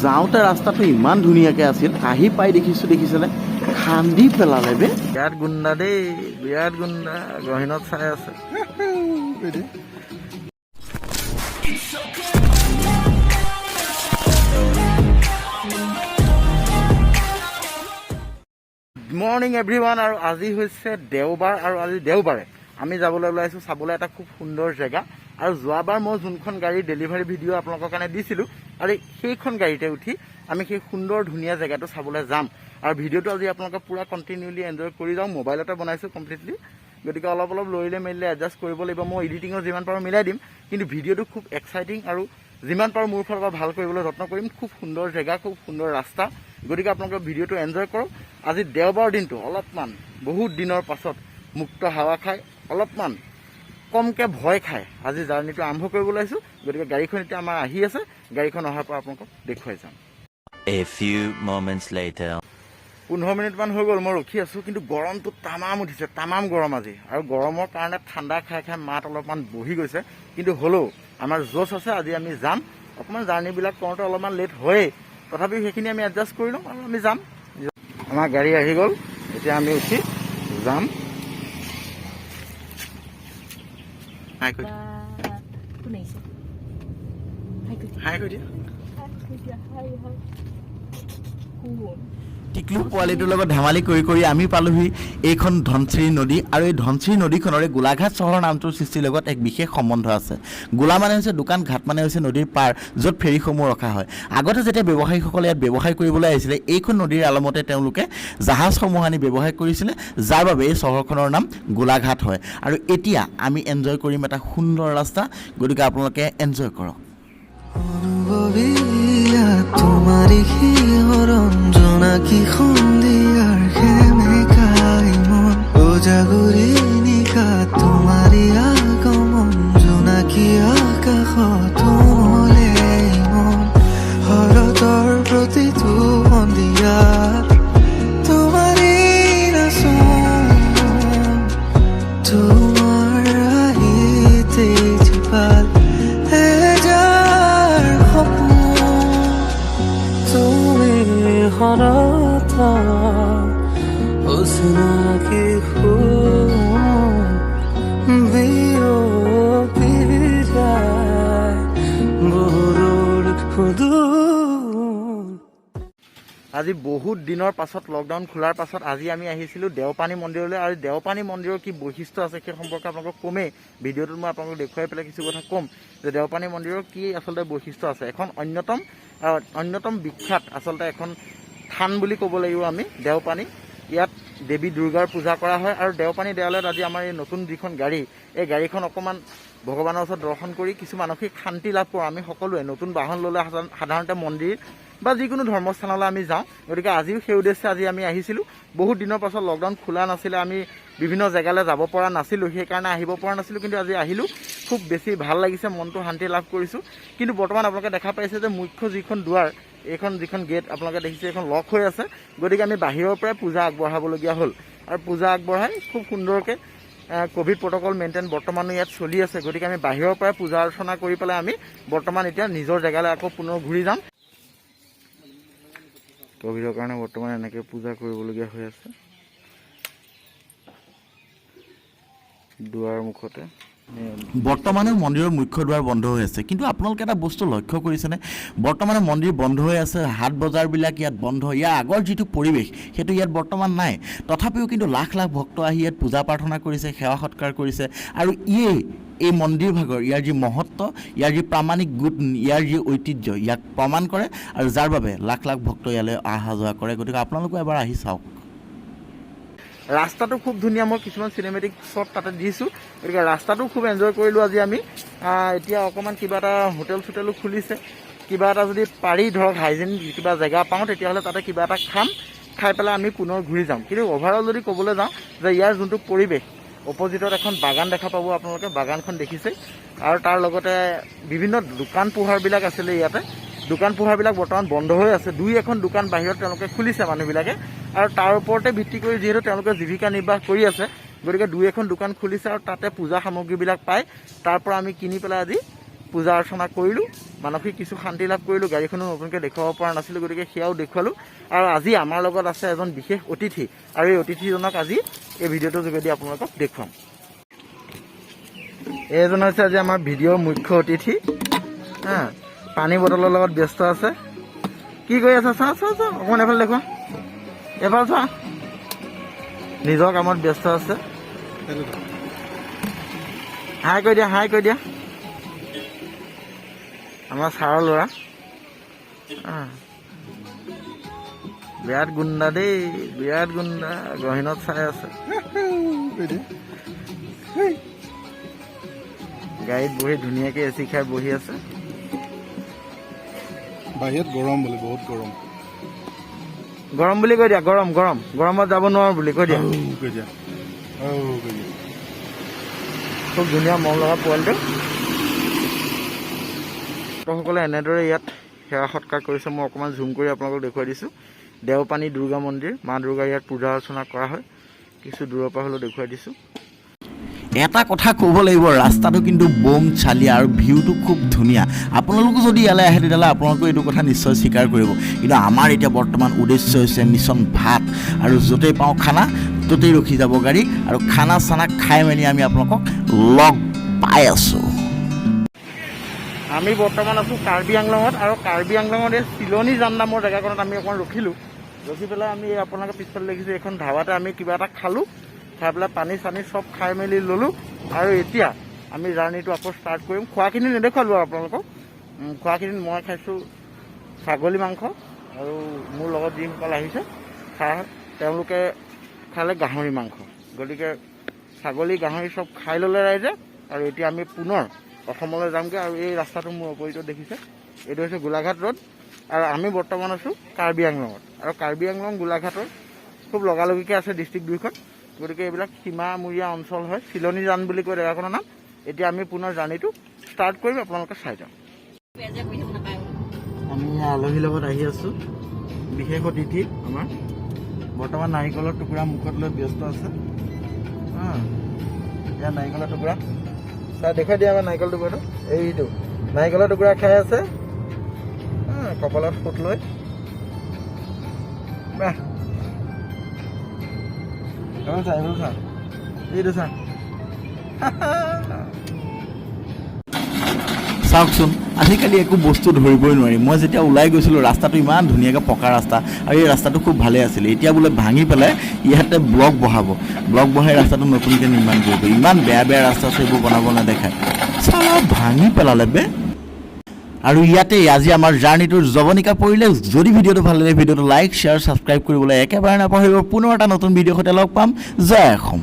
যাওঁতে ৰাস্তাটো ইমান ধুনীয়াকৈ আছিল, আহি পাই দেখিছেনে খান্দি পেলালে বে। বিৰাট গুণ্ডা দেই, বিৰাট গুণ্ডা। গহীনত চাই আছে। Good morning everyone. আৰু আজি হৈছে দেওবাৰ, আৰু আজি দেওবাৰে আমি যাবলৈ ওলাইছোঁ চাবলৈ এটা খুব সুন্দৰ জেগা। আৰু যোৱাবাৰ মই যোনখন গাড়ী ডেলিভাৰী ভিডিঅ' আপোনালোকৰ কাৰণে দিছিলোঁ, আৰু সেইখন গাড়ীতে উঠি আমি সেই সুন্দৰ ধুনীয়া জেগাটো চাবলৈ যাম। আৰু ভিডিঅ'টো আজি আপোনালোকে পূৰা কণ্টিনিউলি এনজয় কৰি যাওঁ। মোবাইলতে বনাইছোঁ কমপ্লিটলি, গতিকে অলপ লৰিলে মেলিলে এডজাষ্ট কৰিব লাগিব। মই এডিটিঙৰ যিমান পাৰোঁ মিলাই দিম, কিন্তু ভিডিঅ'টো খুব এক্সাইটিং আৰু যিমান পাৰোঁ মোৰ ফালৰ পৰা ভাল কৰিবলৈ যত্ন কৰিম। খুব সুন্দৰ জেগা, খুব সুন্দৰ ৰাস্তা, গতিকে আপোনালোকে ভিডিঅ'টো এনজয় কৰক। আজি দেওবাৰ দিনটো অলপমান বহুত দিনৰ পাছত মুক্ত হাৱা খাই অলপমান কমকৈ ভয় খাই আজি জাৰ্ণিটো আৰম্ভ কৰিব ওলাইছোঁ। গতিকে গাড়ীখন এতিয়া আমাৰ আহি আছে, গাড়ীখন অহাৰ পৰা আপোনালোকক দেখুৱাই যাম। A few moments later. 15 মিনিটমান হৈ গ'ল মই ৰখি আছোঁ, কিন্তু গৰমটো তামাম উঠিছে, তামাম গৰম আজি। আৰু গৰমৰ কাৰণে ঠাণ্ডা খাই খাই মাত অলপমান বহি গৈছে, কিন্তু হ'লেও আমাৰ জোচ আছে। আজি আমি যাম। অকণমান জাৰ্ণিবিলাক কৰোঁতে অলপমান লেট হয়েই, তথাপিও সেইখিনি আমি এডজাষ্ট কৰি লওঁ আৰু আমি যাম। আমাৰ গাড়ী আহি গ'ল, এতিয়া আমি উঠি যাম। হাই কৈ দিয়া। টিকলু পোৱালিটোৰ লগত ধেমালি কৰি কৰি আমি পালোহি এইখন ধনশিৰি নদী। আৰু এই ধনশিৰি নদীখনৰে গোলাঘাট চহৰৰ নামটোৰ সৃষ্টিৰ লগত এক বিশেষ সম্বন্ধ আছে। গোলা মানে হৈছে দোকান, ঘাট মানে হৈছে নদীৰ পাৰ, য'ত ফেৰীসমূহ ৰখা হয়। আগতে যেতিয়া ব্যৱসায়ীসকলে ইয়াত ব্যৱসায় কৰিবলৈ আহিছিলে, এইখন নদীৰ আলমতে তেওঁলোকে জাহাজসমূহ আনি ব্যৱসায় কৰিছিলে, যাৰ বাবে এই চহৰখনৰ নাম গোলাঘাট হয়। আৰু এতিয়া আমি এনজয় কৰিম এটা সুন্দৰ ৰাস্তা, গতিকে আপোনালোকে এনজয় কৰক। তোমাৰি জোনাকি সন্ধিয়াৰ সেমেকাই মন ওজাগুৰি নিশা তোমাৰি আগমন জোনাকি আকাশত মলে মন শৰতৰ প্ৰতিটো সন্ধিয়া তোমাৰি নাচোন তোমাৰ আহিতে জীপাল হৰতা ওসনাকি আজি বহুত দিনৰ পাছত, লকডাউন খোলাৰ পাছত আজি আমি আহিছিলোঁ দেওপানী মন্দিৰলৈ। আৰু দেওপানী মন্দিৰৰ কি বৈশিষ্ট্য আছে সেই সম্পৰ্কে আপোনালোকক কমেই, ভিডিঅ'টোত মই আপোনালোকক দেখুৱাই পেলাই কিছু কথা ক'ম যে দেওপানী মন্দিৰৰ কি আচলতে বৈশিষ্ট্য আছে। এখন অন্যতম বিখ্যাত আচলতে এখন থান বুলি ক'ব লাগিব আমি দেওপানী। ইয়াত দেৱী দুৰ্গাৰ পূজা কৰা হয়। আৰু দেওপানী দেৱালয়ত আজি আমাৰ এই নতুন যিখন গাড়ী, এই গাড়ীখন অকণমান ভগৱানৰ ওচৰত দৰ্শন কৰি কিছু মানসিক শান্তি লাভ কৰোঁ। আমি সকলোৱে নতুন বাহন ল'লে সাধাৰণতে মন্দিৰ বা যিকোনো ধৰ্মস্থানলৈ আমি যাওঁ, গতিকে আজিও সেই উদ্দেশ্যে আজি আমি আহিছিলোঁ। বহুত দিনৰ পাছত লকডাউন খোলা নাছিলে, আমি বিভিন্ন জেগালৈ যাব পৰা নাছিলোঁ, সেইকাৰণে আহিব পৰা নাছিলোঁ, কিন্তু আজি আহিলোঁ। খুব বেছি ভাল লাগিছে, মনটো শান্তি লাভ কৰিছোঁ। কিন্তু বৰ্তমান আপোনালোকে দেখা পাইছে যে মুখ্য যিখন দুৱাৰ, এইখন যিখন গেট আপোনালোকে দেখিছে, এইখন লক হৈ আছে। গতিকে আমি বাহিৰৰ পৰাই পূজা আগবঢ়াবলগীয়া হ'ল। আৰু পূজা আগবঢ়াই খুব সুন্দৰকৈ ক'ভিড প্ৰট'কল মেইনটেইন বৰ্তমানো ইয়াত চলি আছে। গতিকে আমি বাহিৰৰ পৰাই পূজা অৰ্চনা কৰি পেলাই আমি বৰ্তমান এতিয়া নিজৰ জেগালৈ আকৌ পুনৰ ঘূৰি যাম। ক'ভিডৰ কাৰণে বৰ্তমান এনেকৈ পূজা কৰিবলগীয়া হৈ আছে দুৱাৰ মুখতে। বৰ্তমানে মন্দিৰৰ মুখ্য দুৱাৰ বন্ধ হৈ আছে, কিন্তু আপোনালোকে এটা বস্তু লক্ষ্য কৰিছেনে? বৰ্তমানে মন্দিৰ বন্ধ হৈ আছে, হাট বজাৰবিলাক ইয়াত বন্ধ। ইয়াৰ আগৰ যিটো পৰিৱেশ সেইটো ইয়াত বৰ্তমান নাই। তথাপিও কিন্তু লাখ লাখ ভক্ত আহি ইয়াত পূজা প্ৰাৰ্থনা কৰিছে, সেৱা সৎকাৰ কৰিছে। আৰু এই মন্দিৰ ভাগৰ ইয়াৰ যি মহত্ব, ইয়াৰ যি প্ৰামাণিক গোট, ইয়াৰ যি ঐতিহ্য, ইয়াক প্ৰমাণ কৰে। আৰু যাৰ বাবে লাখ লাখ ভক্ত ইয়ালৈ অহা যোৱা কৰে। গতিকে আপোনালোকো এবাৰ আহি চাওক। ৰাস্তাটো খুব ধুনীয়া, মই কিছুমান চিনেমেটিক শ্বট তাতে দিছোঁ। গতিকে ৰাস্তাটো খুব এনজয় কৰিলোঁ আজি আমি। এতিয়া অকণমান কিবা এটা হোটেল চোটেলো খুলিছে, কিবা এটা যদি পাৰি ধৰক হাইজেনিক কিবা জেগা পাওঁ, তেতিয়াহ'লে তাতে কিবা এটা খাই পেলাই আমি পুনৰ ঘূৰি যাম। কিন্তু অভাৰঅল যদি ক'বলৈ যাওঁ যে ইয়াৰ যোনটো পৰিৱেশ, অপজিটত এখন বাগান দেখা পাব আপোনালোকে, বাগানখন দেখিছেই। আৰু তাৰ লগতে বিভিন্ন দোকান পোহাৰবিলাক আছিলে ইয়াতে। দোকান পোহাৰবিলাক বৰ্তমান বন্ধ হৈ আছে। দুই এখন দোকান বাহিৰত তেওঁলোকে খুলিছে মানুহবিলাকে, আৰু তাৰ ওপৰতে ভিত্তি কৰি যিহেতু তেওঁলোকে জীৱিকা নিৰ্বাহ কৰি আছে, গতিকে দুই এখন দোকান খুলিছে আৰু তাতে পূজা সামগ্ৰীবিলাক পায়। তাৰ পৰা আমি কিনি পেলাই আজি পূজা অৰ্চনা কৰিলোঁ, মানসিক কিছু শান্তি লাভ কৰিলোঁ, গাড়ীখনো নতুনকৈ দেখুৱাব পৰা নাছিলোঁ, গতিকে সেয়াও দেখুৱালোঁ। আৰু আজি আমাৰ লগত আছে এজন বিশেষ অতিথি, আৰু এই অতিথিজনক আজি এই ভিডিঅ'টোৰ যোগেদি আপোনালোকক দেখুৱাম। এইজন হৈছে আজি আমাৰ ভিডিঅ'ৰ মুখ্য অতিথি। পানী বটলৰ লগত ব্যস্ত আছে। কি কৰি আছা? চোৱা চোৱা চোৱা, অকণমান এফালে দেখুৱা, এফালে চোৱা। নিজৰ কামত ব্যস্ত আছে। হাই কৈ দিয়া, হাই কৈ দিয়া। আমাৰ ছাৰৰ ল'ৰা বিৰাট গুণ্ডা দেই, বিৰাট গুণ্ডা। গহীনত চাই আছে। গাড়ীত বহি ধুনীয়াকৈ এচি খাই বহি আছে। বাহিৰত গৰম বোলে, বহুত গৰম। গৰম বুলি কৈ দিয়া, গৰম গৰম, গৰমত যাব নোৱাৰো বুলি কৈ দিয়া। খুব ধুনীয়া মৰম লগা পোৱালিটো। সকলে এনেদৰে ইয়াত সেৱা সৎকাৰ কৰিছে। মই অকণমান জুম কৰি আপোনালোকক দেখুৱাই দিছোঁ। দেওপানী দুৰ্গা মন্দিৰ, মা দুৰ্গাৰ ইয়াত পূজা অৰ্চনা কৰা হয়। কিছু দূৰৰ পৰা হ'লেও দেখুৱাই দিছোঁ। এটা কথা ক'ব লাগিব, ৰাস্তাটো কিন্তু বম চালিয়া আৰু ভিউটো খুব ধুনীয়া। আপোনালোকো যদি ইয়ালৈ আহে তেতিয়াহ'লে আপোনালোকে এইটো কথা নিশ্চয় স্বীকাৰ কৰিব। কিন্তু আমাৰ এতিয়া বৰ্তমান উদ্দেশ্য হৈছে মিছন ভাত, আৰু য'তেই পাওঁ খানা ত'তেই ৰখি যাব গাড়ী, আৰু খানা চানা খাই মেলি আমি আপোনালোকক লগ পাই আছোঁ। আমি বৰ্তমান আছোঁ কাৰ্বি আংলঙত, আৰু কাৰ্বি আংলঙত এই চিলনী জান নামৰ জেগাখনত আমি অকণমান ৰখিলোঁ। ৰখি পেলাই আমি আপোনালোকে পিছফালে দেখিছোঁ এইখন ধাবাতে আমি কিবা এটা খালোঁ। খাই পেলাই পানী চানী চব খাই মেলি ল'লোঁ। আৰু এতিয়া আমি জাৰ্ণিটো আকৌ ষ্টাৰ্ট কৰিম। খোৱাখিনি নেদেখুৱালোঁ আৰু আপোনালোকক। খোৱাখিনিত মই খাইছোঁ ছাগলী মাংস, আৰু মোৰ লগত যিসকল আহিছে তেওঁলোকে খালে গাহৰি মাংস। গতিকে ছাগলী গাহৰি চব খাই ল'লে ৰাইজে। আৰু এতিয়া আমি পুনৰ অসমলৈ যামগৈ। আৰু এই ৰাস্তাটো মোৰ অপৰিতত দেখিছে, এইটো হৈছে গোলাঘাট ৰোড, আৰু আমি বৰ্তমান আছোঁ কাৰ্বি আংলঙত। আৰু কাৰ্বি আংলং গোলাঘাটৰ খুব লগালগিকৈ আছে ডিষ্ট্ৰিক্ট দুইখন। গতিকে এইবিলাক সীমামূৰীয়া অঞ্চল হয়। চিলনী জান বুলি কয় জেগাখনৰ নাম। এতিয়া আমি পুনৰ জাৰ্ণিটো ষ্টাৰ্ট কৰিম, আপোনালোকে চাই যাম। আমি আলহীৰ লগত আহি আছোঁ। বিশেষ অতিথি আমাৰ বৰ্তমান নাৰিকলৰ টুকুৰা মুখত লৈ ব্যস্ত আছে। এয়া নাৰিকলৰ টুকুৰা চাই দেখুৱাই দিয়া। আমাৰ নাৰিকল টুকুৰাটো এইটো নাৰিকলৰ টুকুৰা খাই আছে, কপালত ফুট লৈ। বাহ, এইটো চা। চাওকচোন, আজিকালি একো বস্তু ধৰিবই নোৱাৰি। মই যেতিয়া ওলাই গৈছিলোঁ ৰাস্তাটো ইমান ধুনীয়াকৈ পকা ৰাস্তা, আৰু এই ৰাস্তাটো খুব ভালেই আছিলে। এতিয়া বোলে ভাঙি পেলাই ইয়াতে ব্লক বহাব, ব্লক বহাই ৰাস্তাটো নতুনকৈ নিৰ্মাণ কৰিব। ইমান বেয়া বেয়া ৰাস্তা আছে, এইবোৰ বনাব নেদেখায়। চালা ভাঙি পেলালে বে। আৰু ইয়াতেই আজি আমাৰ জাৰ্ণিটোৰ জৱনিকা পৰিলে। যদি ভিডিঅ'টো ভাল লাগে ভিডিঅ'টো লাইক শ্বেয়াৰ ছাবস্ক্ৰাইব কৰিবলৈ একেবাৰে নাপাহৰিব। পুনৰ এটা নতুন ভিডিঅ'ৰ সৈতে লগ পাম। জয় অসম।